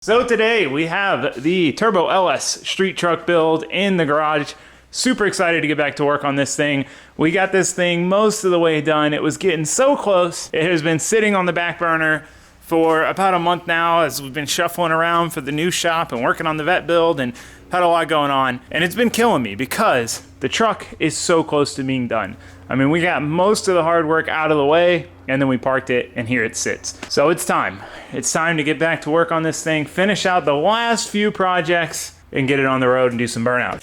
So today we have the Turbo LS street truck build in the garage. Super excited to get back to work on this thing. We got this thing most of the way done. It was getting so close. It has been sitting on the back burner for about a month now as we've been shuffling around for the new shop and working on the vet build and had a lot going on. And it's been killing me because the truck is so close to being done. I mean, we got most of the hard work out of the way and then we parked it and here it sits. So it's time. It's time to get back to work on this thing, finish out the last few projects and get it on the road and do some burnout.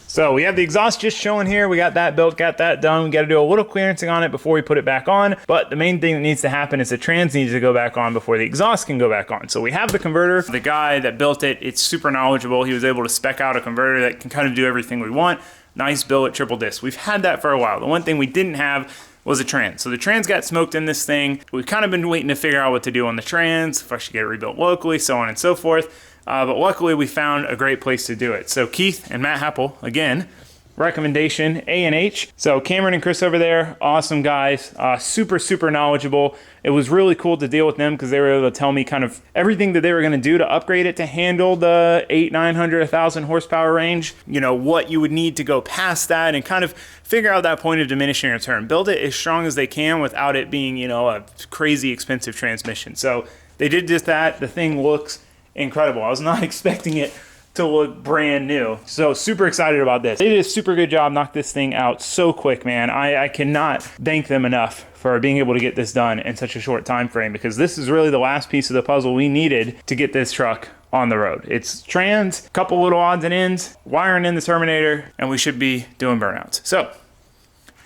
So we have the exhaust just showing here. We got that built, got that done. We got to do a little clearancing on it before we put it back on. But the main thing that needs to happen is the trans needs to go back on before the exhaust can go back on. So we have the converter. The guy that built it, it's super knowledgeable. He was able to spec out a converter that can kind of do everything we want. Nice billet triple disc. We've had that for a while. The one thing we didn't have was a trans. So the trans got smoked in this thing. We've kind of been waiting to figure out what to do on the trans, if I should get it rebuilt locally, so on and so forth. But luckily we found a great place to do it. So Keith and Matt Happel, again, recommendation A&H. So Cameron and Chris over there, awesome guys, super knowledgeable. It was really cool to deal with them because they were able to tell me kind of everything that they were going to do to upgrade it to handle the 800, 900, 1,000 horsepower range. You know, what you would need to go past that and kind of figure out that point of diminishing return. Build it as strong as they can without it being, you know, a crazy expensive transmission. So they did just that. The thing looks incredible. I was not expecting it to look brand new. So super excited about this. They did a super good job, knocked this thing out so quick, man. I cannot thank them enough for being able to get this done in such a short time frame because this is really the last piece of the puzzle we needed to get this truck on the road. It's trans, a couple little odds and ends, wiring in the Terminator, and we should be doing burnouts. So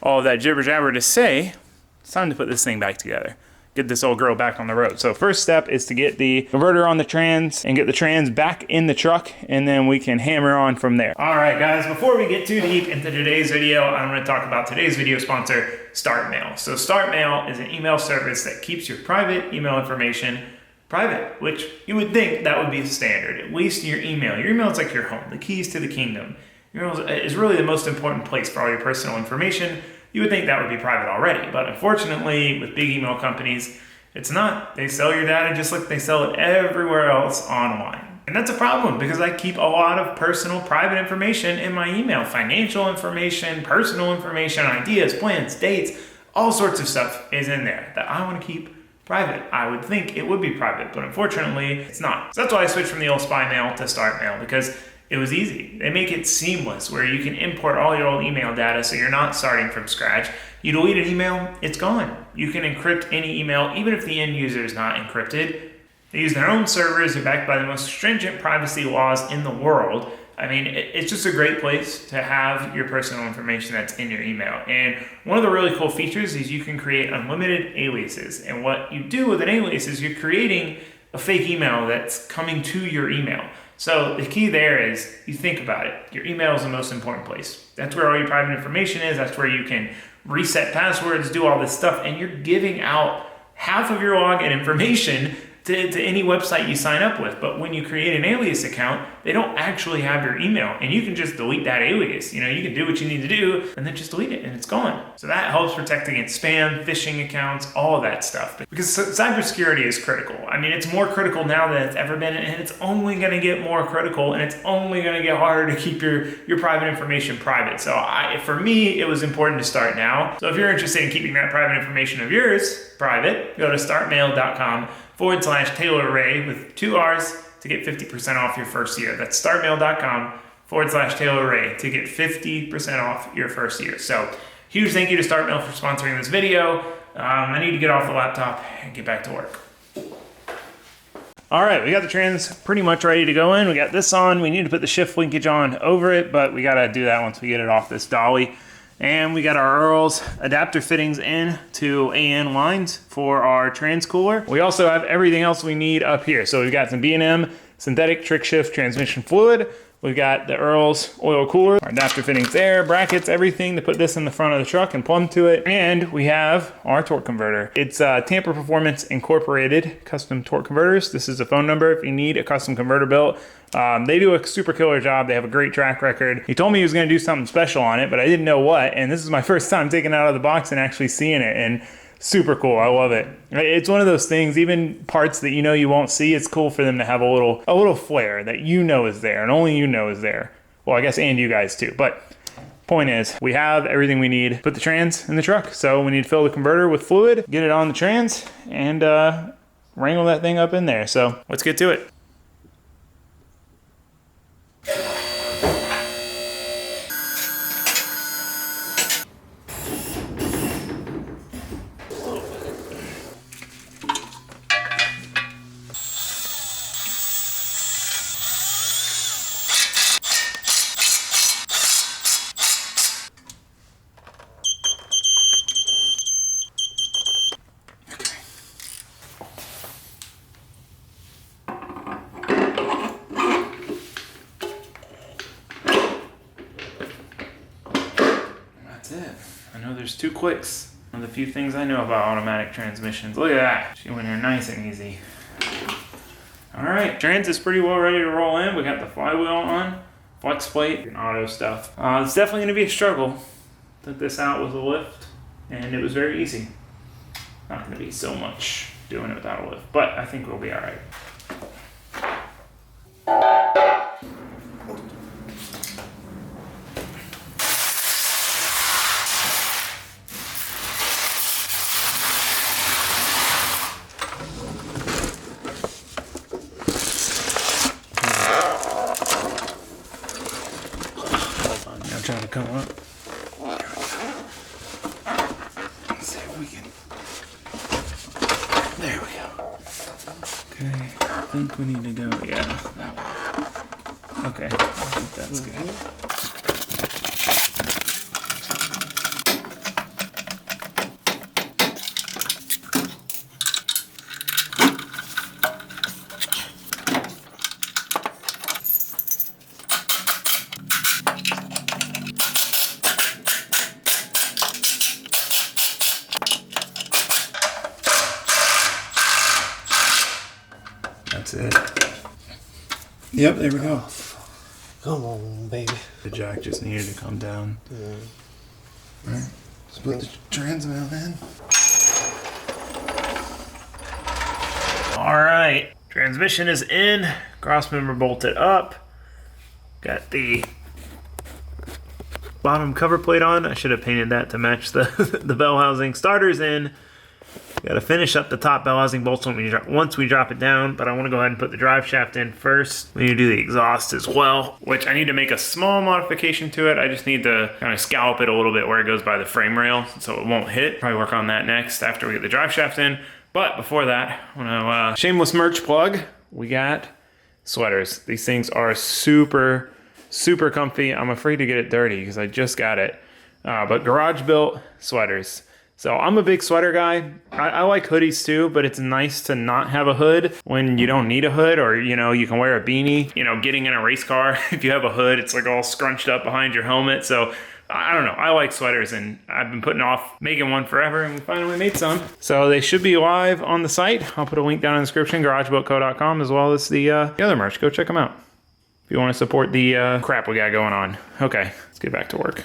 all of that jibber jabber to say, it's time to put this thing back together. Get this old girl back on the road. So first step is to get the converter on the trans and get the trans back in the truck, and then we can hammer on from there. All right, guys, before we get too deep into today's video, I'm going to talk about today's video sponsor, StartMail. So StartMail is an email service that keeps your private email information private, which you would think that would be the standard. At least your email. Your email is like your home, the keys to the kingdom. Your email is really the most important place for all your personal information. You would think that would be private already, but unfortunately, with big email companies, it's not. They sell your data just like they sell it everywhere else online. And that's a problem because I keep a lot of personal private information in my email. Financial information, personal information, ideas, plans, dates, all sorts of stuff is in there that I want to keep private. I would think it would be private, but unfortunately, it's not. So that's why I switched from the old spy mail to StartMail because it was easy. They make it seamless where you can import all your old email data so you're not starting from scratch. You delete an email, it's gone. You can encrypt any email, even if the end user is not encrypted. They use their own servers. They're backed by the most stringent privacy laws in the world. I mean, it's just a great place to have your personal information that's in your email. And one of the really cool features is you can create unlimited aliases. And what you do with an alias is you're creating a fake email that's coming to your email. So the key there is you think about it. Your email is the most important place. That's where all your private information is. That's where you can reset passwords, do all this stuff, and you're giving out half of your login information to any website you sign up with. But when you create an alias account, they don't actually have your email, and you can just delete that alias. You know, you can do what you need to do and then just delete it and it's gone. So that helps protect against spam, phishing accounts, all of that stuff. Because cybersecurity is critical. I mean, it's more critical now than it's ever been, and it's only going to get more critical, and it's only going to get harder to keep your private information private. So for me, it was important to start now. So if you're interested in keeping that private information of yours private, go to startmail.com/Taylor Ray with 2 R's to get 50% off your first year. That's startmail.com/Taylor Ray to get 50% off your first year. So huge thank you to StartMail for sponsoring this video. I need to get off the laptop and get back to work. All right, we got the trans pretty much ready to go in. We got this on. We need to put the shift linkage on over it, but we got to do that once we get it off this dolly. And we got our Earls adapter fittings in to AN lines for our trans cooler. We also have everything else we need up here. So we've got some B&M synthetic trick shift transmission fluid. We've got the Earls oil cooler, our adapter fittings there, brackets, everything to put this in the front of the truck and plumb to it. And we have our torque converter. It's Tampa Performance Incorporated custom torque converters. This is a phone number if you need a custom converter built. They do a super killer job. They have a great track record. He told me he was going to do something special on it, but I didn't know what. And this is my first time taking it out of the box and actually seeing it. And super cool. I love it. It's one of those things, even parts that you won't see, it's cool for them to have a little flair that is there and only is there. Well, I guess and you guys too. But point is, we have everything we need. Put the trans in the truck. So we need to fill the converter with fluid, get it on the trans, and wrangle that thing up in there. So let's get to it. I know there's 2 clicks. One of the few things I know about automatic transmissions. Look at that. She went here nice and easy. All right, trans is pretty well ready to roll in. We got the flywheel on, flex plate, and auto stuff. It's definitely gonna be a struggle. Took this out with a lift, and it was very easy. Not gonna be so much doing it without a lift, but I think we'll be all right. Trying to come up. Let's see if we can. There we go. Okay, I think we need to go. Yeah, that one. Okay, I think that's good. That's it. Yep, there we go. Come on, baby. The jack just needed to come down. Yeah. All right, let's put the transmitter in. All right, transmission is in. Cross member bolted up. Got the bottom cover plate on. I should have painted that to match the the bell housing. Starter's in. Got to finish up the top bell housing bolts once we drop it down, but I want to go ahead and put the drive shaft in first. We need to do the exhaust as well, which I need to make a small modification to it. I just need to kind of scallop it a little bit where it goes by the frame rail so it won't hit. Probably work on that next after we get the drive shaft in. But before that, I want to shameless merch plug. We got sweaters. These things are super, super comfy. I'm afraid to get it dirty because I just got it. But garage built sweaters. So I'm a big sweater guy. I like hoodies too, but it's nice to not have a hood when you don't need a hood, or you can wear a beanie. Getting in a race car, if you have a hood, it's like all scrunched up behind your helmet. So I don't know, I like sweaters, and I've been putting off making one forever, and we finally made some. So they should be live on the site. I'll put a link down in the description, garagebuiltco.com, as well as the other merch. Go check them out if you want to support the crap we got going on. Okay, let's get back to work.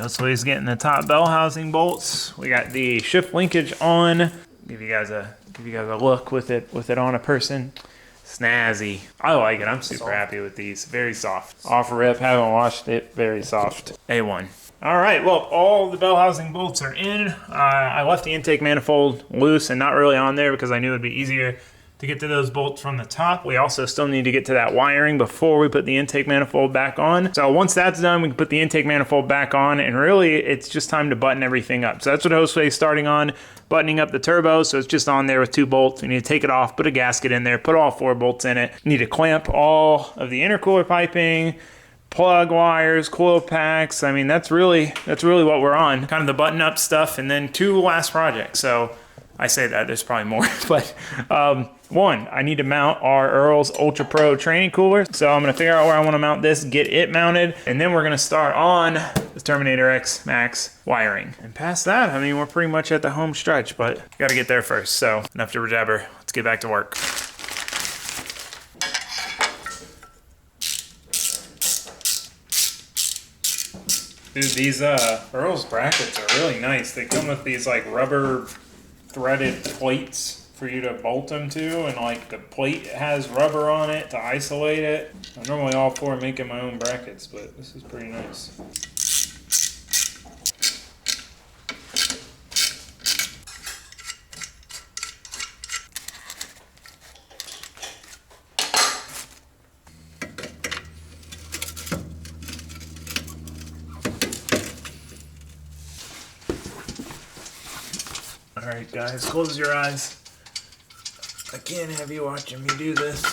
So he's getting the top bell housing bolts. We got the shift linkage on. Give you guys a look with it on a person. Snazzy. I like it. I'm super happy with these. Very soft. Off rip. Haven't washed it. Very soft. A1. All right. Well, all the bell housing bolts are in. I left the intake manifold loose and not really on there because I knew it'd be easier to get to those bolts from the top. We also still need to get to that wiring before we put the intake manifold back on. So once that's done, we can put the intake manifold back on, and really it's just time to button everything up. So that's what hose is starting on, buttoning up the turbo. So it's just on there with 2 bolts. We need to take it off, put a gasket in there, put all 4 bolts in it. You need to clamp all of the intercooler piping, plug wires, coil packs. I mean, that's really what we're on. Kind of the button up stuff, and then 2 last projects. So I say that, there's probably more, but one, I need to mount our Earl's Ultra Pro training cooler. So I'm gonna figure out where I wanna mount this, get it mounted, and then we're gonna start on the Terminator X Max wiring. And past that, I mean, we're pretty much at the home stretch, but gotta get there first. So enough jibber jabber, let's get back to work. Dude, these Earl's brackets are really nice. They come with these like rubber threaded plates for you to bolt them to, and like the plate has rubber on it to isolate it. I'm normally all for making my own brackets, but this is pretty nice. All right, guys, close your eyes. I can't have you watching me do this.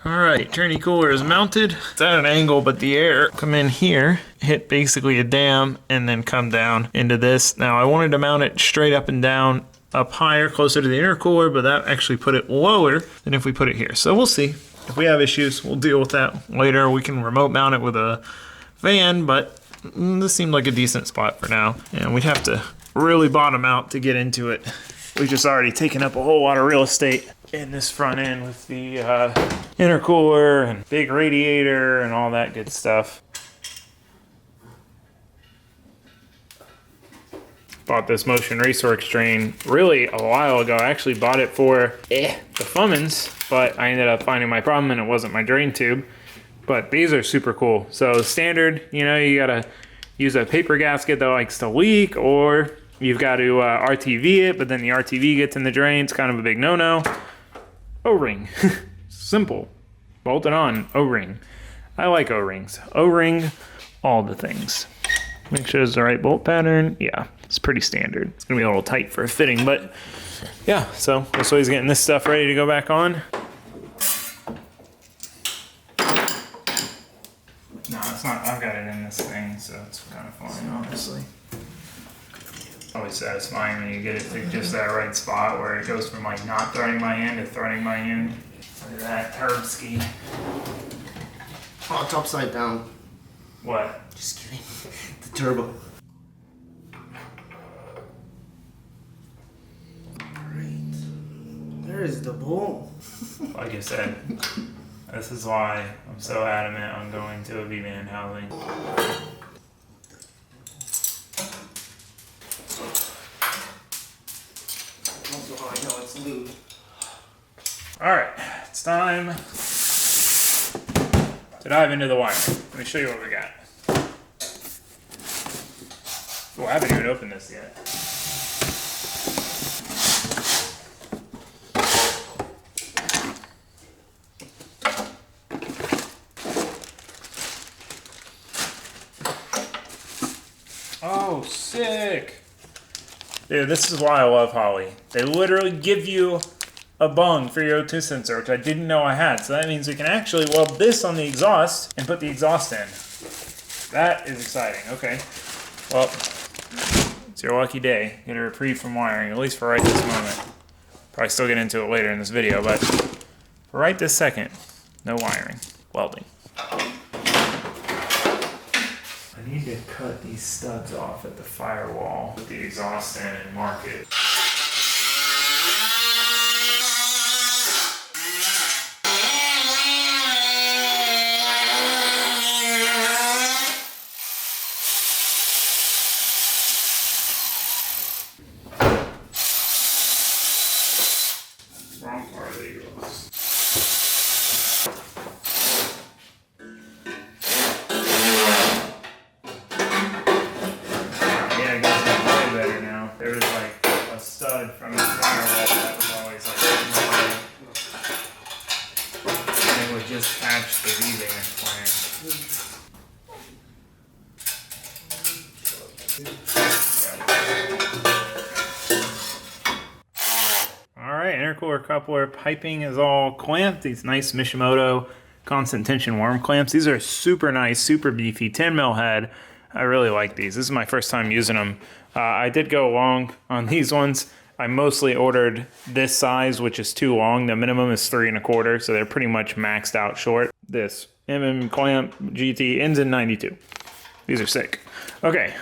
All right, Trinity cooler is mounted. It's at an angle, but the air come in here, hit basically a dam, and then come down into this. Now, I wanted to mount it straight up and down, up higher, closer to the intercooler, but that actually put it lower than if we put it here. So we'll see. If we have issues, we'll deal with that later. We can remote mount it with a fan, but this seemed like a decent spot for now. And we'd have to really bottom out to get into it. We've just already taken up a whole lot of real estate in this front end with the intercooler and big radiator and all that good stuff. Bought this Motion Raceworks drain really a while ago. I actually bought it for the Fummins, but I ended up finding my problem and it wasn't my drain tube. But these are super cool. So standard, you know, you gotta use a paper gasket that likes to leak, or you've got to RTV it, but then the RTV gets in the drain. It's kind of a big no-no. O-ring, simple, bolt it on, O-ring. I like O-rings. O-ring, all the things. Make sure it's the right bolt pattern. Yeah, it's pretty standard. It's gonna be a little tight for a fitting, but yeah, so that's why he's getting this stuff ready to go back on. No, it's not. I've got it in this thing, so it's kind of fine, honestly. Always satisfying when you get it to just that right spot where it goes from like not threading my end to threading my end. Look at that turb ski. Oh, it's upside down. What? Just kidding. The turbo. Alright. There's the bowl. Like I said, this is why I'm so adamant on going to a V-band housing. Also, I know it's lube. Alright, it's time to dive into the wiring. Let me show you what we got. Oh, I haven't even opened this yet. Oh, sick. Dude, this is why I love Holley. They literally give you a bung for your O2 sensor, which I didn't know I had. So that means we can actually weld this on the exhaust and put the exhaust in. That is exciting. Okay. Well, it's your lucky day. Get a reprieve from wiring, at least for right this moment. Probably still get into it later in this video, but for right this second, no wiring. Welding. I need to cut these studs off at the firewall, put the exhaust in and mark it. Wrong part of the exhaust. From the firewall that was always like, and it would just patch the V-band flange. Alright, intercooler coupler. Piping is all clamped. These nice Mishimoto constant tension worm clamps. These are super nice, super beefy, 10 mil head. I really like these. This is my first time using them. I did go long on these ones. I mostly ordered this size, which is too long. The minimum is 3 1/4, so they're pretty much maxed out short. This clamp GT ends in 92. These are sick. Okay,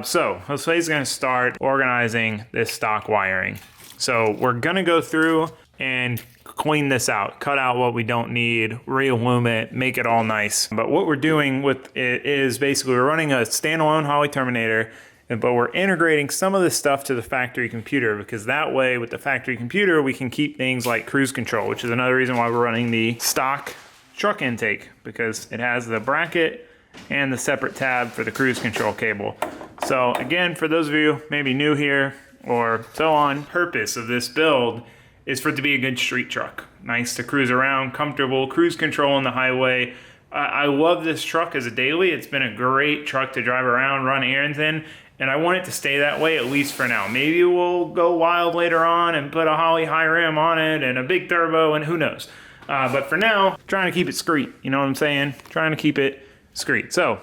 so Josue's gonna start organizing this stock wiring. So we're gonna go through and clean this out, cut out what we don't need, re-illum it, make it all nice. But what we're doing with it is basically we're running a standalone Holley Terminator, but we're integrating some of this stuff to the factory computer, because that way with the factory computer we can keep things like cruise control, which is another reason why we're running the stock truck intake, because it has the bracket and the separate tab for the cruise control cable. So again, for those of you maybe new here or so on, purpose of this build is for it to be a good street truck. Nice to cruise around, comfortable, cruise control on the highway. I love this truck as a daily. It's been a great truck to drive around, run errands in, and I want it to stay that way at least for now. Maybe we'll go wild later on and put a Holley high rim on it and a big turbo and who knows. But for now, trying to keep it discreet, you know what I'm saying? Trying to keep it discreet. So,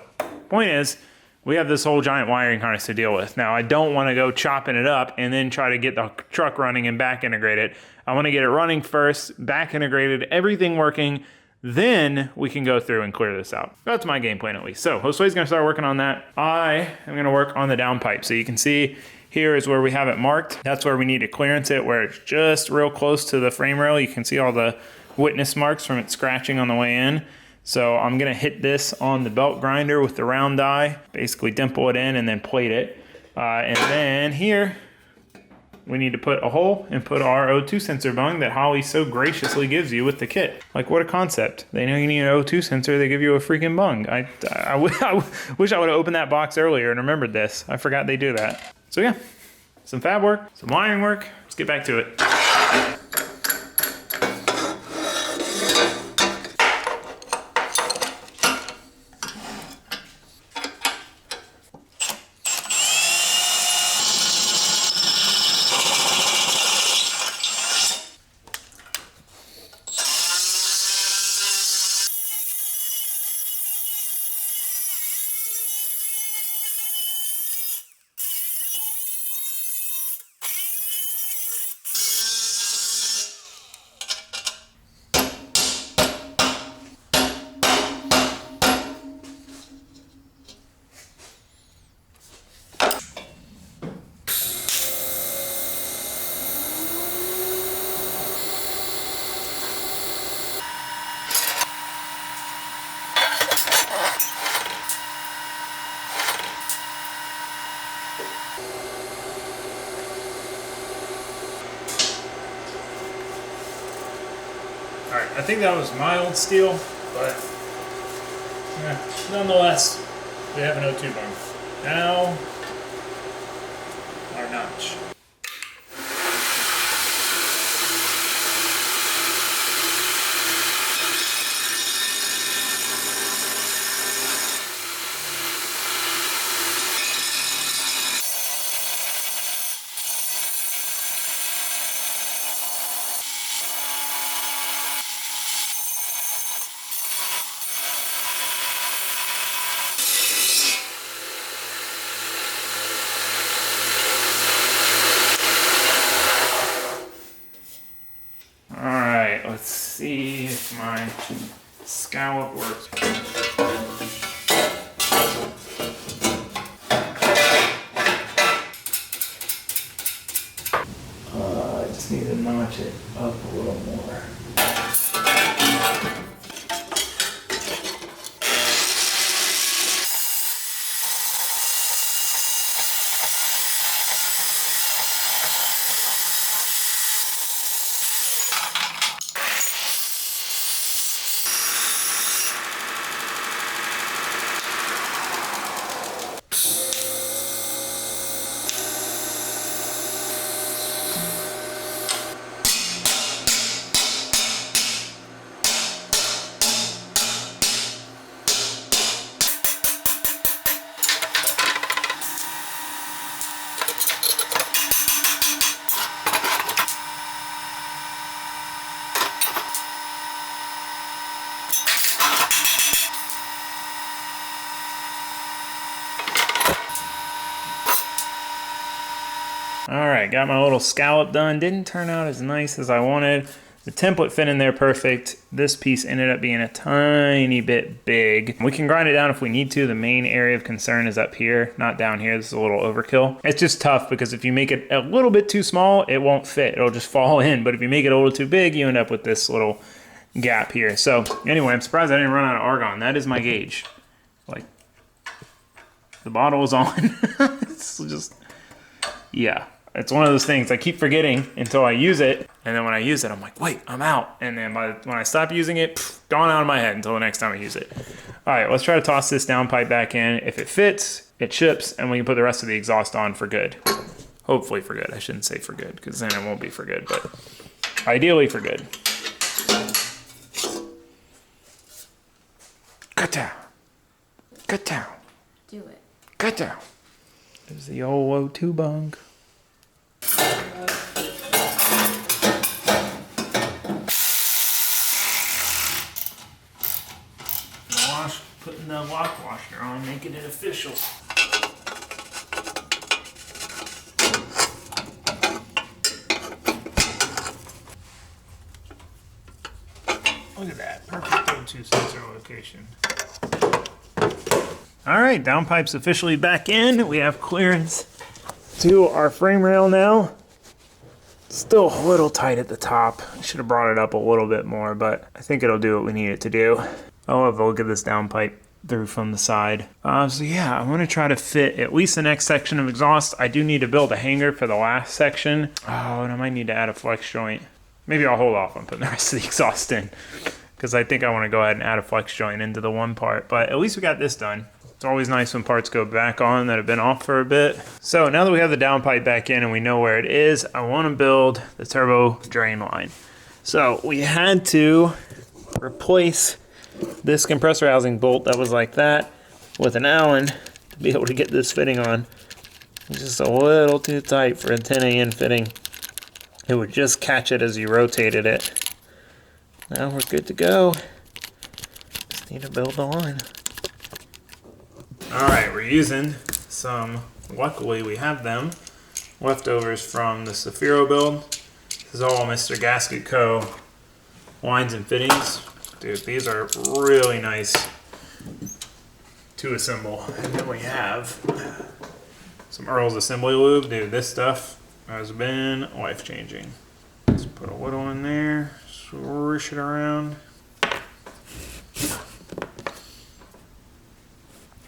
point is, we have this whole giant wiring harness to deal with. Now, I don't want to go chopping it up and then try to get the truck running and back integrate it. I want to get it running first, back integrated, everything working, then we can go through and clear this out. That's my game plan at least. So, Josue's going to start working on that. I am going to work on the downpipe. So you can see here is where we have it marked. That's where we need to clearance it, where it's just real close to the frame rail. You can see all the witness marks from it scratching on the way in. So I'm gonna hit this on the belt grinder with the round die, basically dimple it in and then plate it. And then here, we need to put a hole and put our O2 sensor bung that Holley so graciously gives you with the kit. Like, what a concept. They know you need an O2 sensor, they give you a freaking bung. I wish I would have opened that box earlier and remembered this. I forgot they do that. So yeah, some fab work, some wiring work. Let's get back to it. Alright, I think that was mild steel, but yeah, nonetheless, we have an O2 bung. Now, our notch. Let's see if my scallop works. I just need to notch it up a little more. All right, got my little scallop done. Didn't turn out as nice as I wanted. The template fit in there perfect. This piece ended up being a tiny bit big. We can grind it down if we need to. The main area of concern is up here, not down here. This is a little overkill. It's just tough because if you make it a little bit too small, it won't fit. It'll just fall in. But if you make it a little too big, you end up with this little gap here. So anyway, I'm surprised I didn't run out of argon. That is my gauge. Like, the bottle is on. It's just, yeah. It's one of those things I keep forgetting until I use it. And then when I use it, I'm like, wait, I'm out. And then when I stop using it, gone out of my head until the next time I use it. All right, let's try to toss this downpipe back in. If it fits, it ships, and we can put the rest of the exhaust on for good. Hopefully for good. I shouldn't say for good, because then it won't be for good, but ideally for good. Cut down. Cut down. Do it. Cut down. There's the old O2 bung. Putting the lock washer on, making it official. Look at that, perfect O2 sensor location. All right, downpipe's officially back in. We have clearance to our frame rail now. Still a little tight at the top. I should have brought it up a little bit more, but I think it'll do what we need it to do. I'll have a look at this downpipe through from the side. So yeah, I'm gonna try to fit at least the next section of exhaust. I do need to build a hanger for the last section. Oh, and I might need to add a flex joint. Maybe I'll hold off on putting the rest of the exhaust in, because I think I wanna go ahead and add a flex joint into the one part, but at least we got this done. It's always nice when parts go back on that have been off for a bit. So now that we have the downpipe back in and we know where it is, I wanna build the turbo drain line. So we had to replace this compressor housing bolt that was like that with an Allen to be able to get this fitting on. It's just a little too tight for a 10AN fitting. It would just catch it as you rotated it. Now we're good to go. Just need to build the line. Alright, we're using some, luckily we have them, leftovers from the Saphiro build. This is all Mr. Gasket Co. lines and fittings. Dude, these are really nice to assemble. And then we have some Earl's Assembly Lube. Dude, this stuff has been life-changing. Let's put a little in there, swish it around.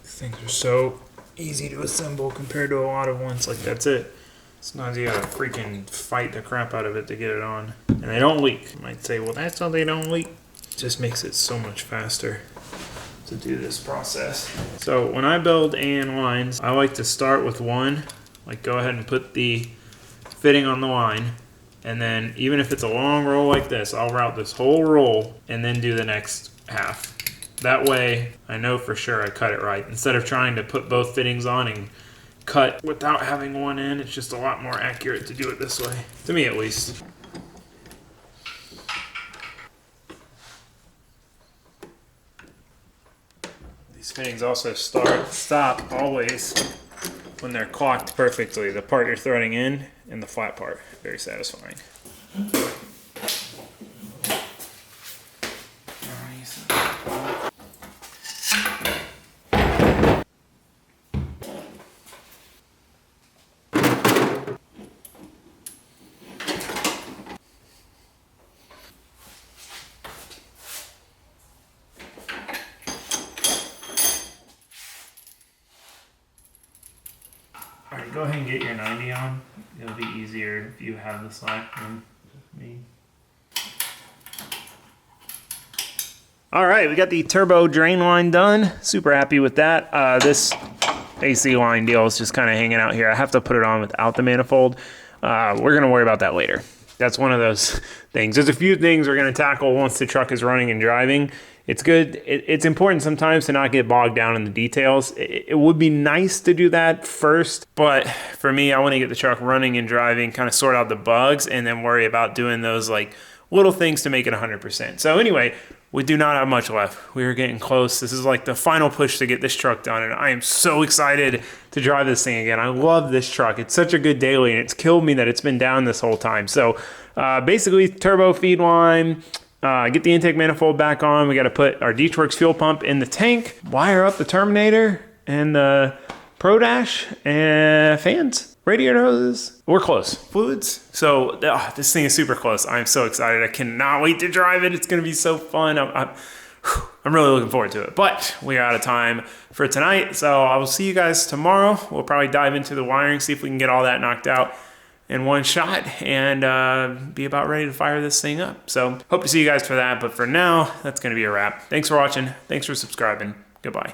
These things are so easy to assemble compared to a lot of ones. Like, that's it. Sometimes you gotta freaking fight the crap out of it to get it on. And they don't leak. You might say, well, that's how they don't leak. Just makes it so much faster to do this process. So when I build AN lines, I like to start with one, like go ahead and put the fitting on the line, and then even if it's a long roll like this, I'll route this whole roll and then do the next half. That way I know for sure I cut it right. Instead of trying to put both fittings on and cut without having one in, it's just a lot more accurate to do it this way, to me at least. These fittings also stop always when they're clocked perfectly. The part you're threading in and the flat part. Very satisfying. Alright, go ahead and get your 90 on. It'll be easier if you have the slack than me. Alright, we got the turbo drain line done. Super happy with that. This AC line deal is just kind of hanging out here. I have to put it on without the manifold. We're going to worry about that later. That's one of those things. There's a few things we're going to tackle once the truck is running and driving. It's good. It's important sometimes to not get bogged down in the details. It would be nice to do that first, but for me, I want to get the truck running and driving, kind of sort out the bugs, and then worry about doing those like little things to make it 100%. So anyway, we do not have much left. We are getting close. This is like the final push to get this truck done, and I am so excited to drive this thing again. I love this truck. It's such a good daily, and it's killed me that it's been down this whole time. So basically, turbo feed line, get the intake manifold back on. We got to put our DeechWorks fuel pump in the tank, wire up the Terminator and the Pro Dash, and fans, radiator hoses. We're close. Fluids. So this thing is super close. I'm so excited. I cannot wait to drive it. It's going to be so fun. I'm really looking forward to it. But we are out of time for tonight, so I will see you guys tomorrow. We'll probably dive into the wiring, see if we can get all that knocked out in one shot, and be about ready to fire this thing up. So hope to see you guys for that. But for now, that's going to be a wrap. Thanks for watching. Thanks for subscribing. Goodbye.